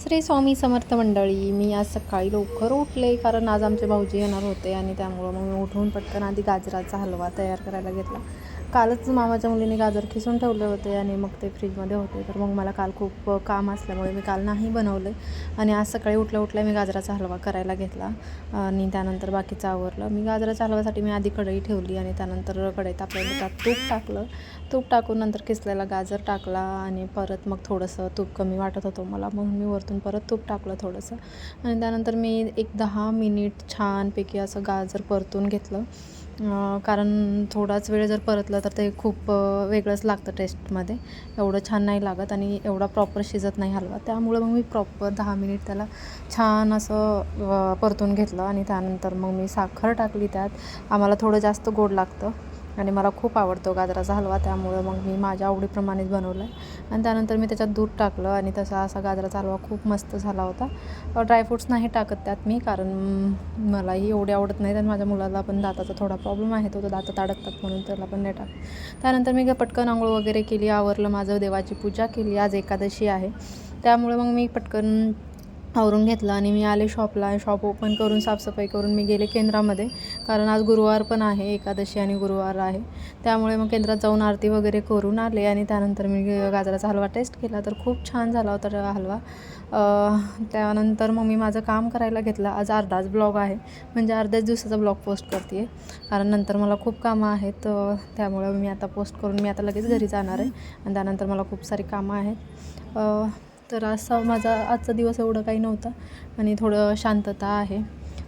श्री स्वामी समर्थ मंडळी. मी आज सकाळी लवकर उठले कारण आज आमचे भाऊजी येणार होते आणि त्यामुळं मग मी उठून पटकन आधी गाजराचा हलवा तयार करायला घेतला. कालच मामाच्या मुलीने गाजर खिसून ठेवले होते आणि मग ते फ्रीजमध्ये होते, तर मग मला काल खूप काम असल्यामुळे मी काल नाही बनवले आणि आज सकाळी उठल्या मी गाजराचा हलवा करायला घेतला आणि त्यानंतर बाकीचं आवरलं. मी गाजराच्या हलव्यासाठी मी आधी कढई ठेवली आणि त्यानंतर कढईत आपल्याला त्यात तूप टाकलं. तूप टाकून नंतर किसलेला गाजर टाकला आणि परत मग थोडंसं तूप कमी वाटत होतं मला, म्हणून मी वरतून परत तूप टाकलं थोडंसं आणि त्यानंतर मी एक 10 मिनिट छानपैकी असं गाजर परतून घेतलं. कारण थोडाच वेळ जर परतलं तर ते खूप वेगळंच लागतं टेस्टमध्ये, एवढं छान नाही लागत आणि एवढा प्रॉपर शिजत नाही हलवा. त्यामुळं मग मी प्रॉपर 10 मिनिट त्याला छान असं परतून घेतलं आणि त्यानंतर मग मी साखर टाकली त्यात. आम्हाला थोडं जास्त गोड लागतं आणि मला खूप आवडतो गाजराचा हलवा, त्यामुळं मग मी माझ्या आवडीप्रमाणेच बनवला आहे आणि त्यानंतर मी त्याच्यात दूध टाकलं आणि तसा असा गाजराचा हलवा खूप मस्त झाला होता. ड्रायफ्रूट्स नाही टाकत त्यात मी, कारण मलाही एवढे आवडत नाहीत आणि माझ्या मुलाला पण दाताचा थोडा प्रॉब्लेम आहे, तो दातात अडकतात म्हणून त्याला पण नाही टाकत. त्यानंतर मी पटकन आंघोळ वगैरे केली, आवरलं माझं, देवाची पूजा केली. आज एकादशी आहे त्यामुळे मग मी पटकन आवरून घेतलं आणि मी आले शॉपला. शॉप ओपन करून साफसफाई करून मी गेले केंद्रामध्ये, कारण आज गुरुवार पण आहे, एकादशी आणि गुरुवार आहे. त्यामुळे मग केंद्रात जाऊन आरती वगैरे करून आले आणि त्यानंतर मी गाजराचा हलवा टेस्ट केला, तर खूप छान झाला होता हलवा. त्यानंतर मग मी माझं काम करायला घेतलं. आज अर्धाच ब्लॉग आहे, म्हणजे अर्ध्याच दिवसाचा ब्लॉग पोस्ट करते आहे, कारण नंतर मला खूप कामं आहेत. त्यामुळं मी आता पोस्ट करून मी आता लगेच घरी जाणार आहे आणि त्यानंतर मला खूप सारी कामं आहेत. तर असा माझा आजचा दिवस एवढं काही नव्हतं आणि थोडं शांतता आहे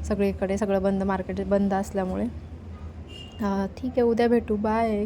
सगळीकडे, सगळं बंद, मार्केट बंद असल्यामुळे. ठीक आहे, उद्या भेटू, बाय.